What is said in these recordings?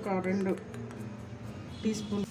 2 tea spoon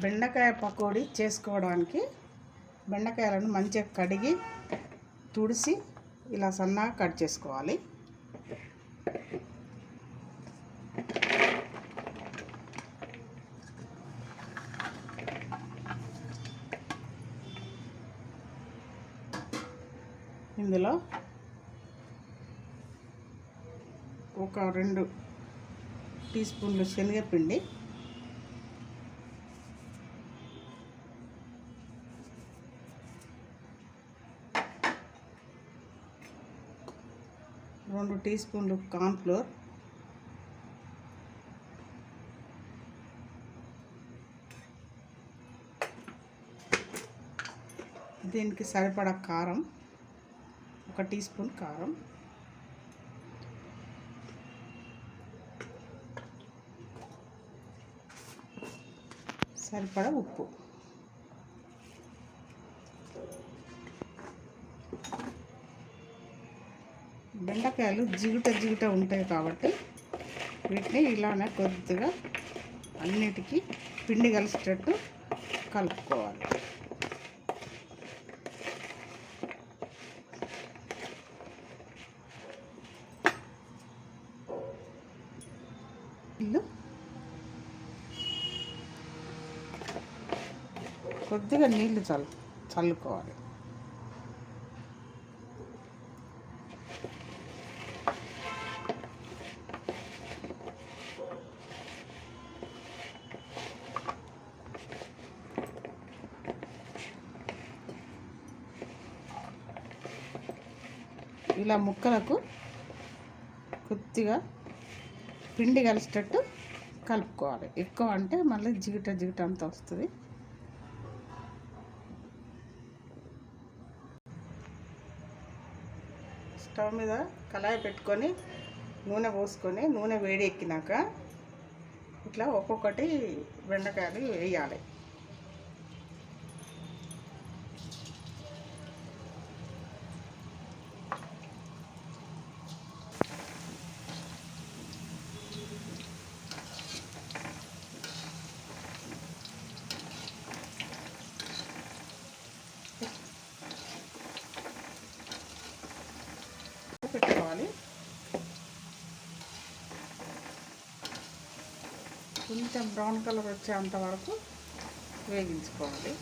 బెండకాయ పకోడీ చేసుకోవడానికి బెండకాయలను మంచిగా కడిగి తుడిసి ఇలా సన్నగా కట్ చేసుకోవాలి. ఇందులో ఒక 2 టీ స్పూన్లు శనగపిండి, 2 టీ స్పూన్లు కార్న్ ఫ్లోర్, దీనికి సరిపడా కారం, 1 టీ స్పూన్ కారం, సరిపడా ఉప్పు. బెండకాయలు జిగుట ఉంటాయి కాబట్టి వీటిని ఇలానే కొద్దిగా అన్నిటికీ పిండి కలిసేటట్టు కలుపుకోవాలి. కొద్దిగా నీళ్లు చల్లుకోవాలి. ఇలా ముక్కలకు కొద్దిగా పిండి కలిసేటట్టు కలుపుకోవాలి. ఎక్కువ అంటే మళ్ళీ జిగుట అంతా వస్తుంది. స్టవ్ మీద కళాయి పెట్టుకొని నూనె పోసుకొని నూనె వేడి ఎక్కినాక ఇట్లా ఒక్కొక్కటి బెండకాయలు వేయాలి. పెట్టుకోవాలి. కొంచెం బ్రౌన్ కలర్ వచ్చేంత వరకు వేగించుకోవాలి.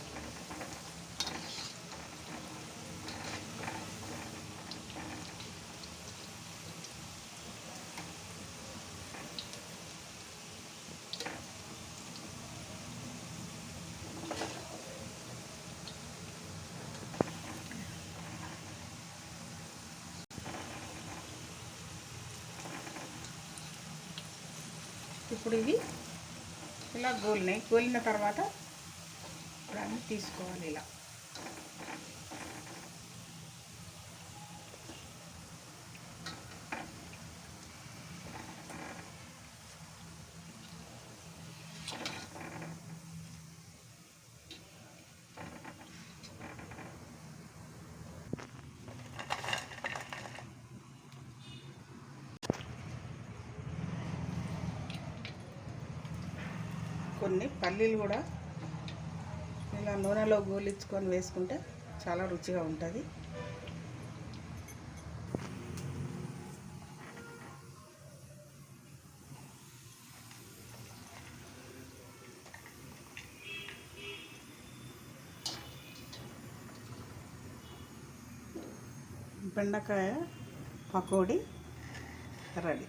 ఇప్పుడు ఇవి ఇలా గోలిన తర్వాత దాన్ని తీసుకోవాలి. ఇలా కొన్ని పల్లీలు కూడా ఇలా నూనెలో గోలించుకొని వేసుకుంటే చాలా రుచిగా ఉంటుంది. బెండకాయ పకోడీ రెడీ.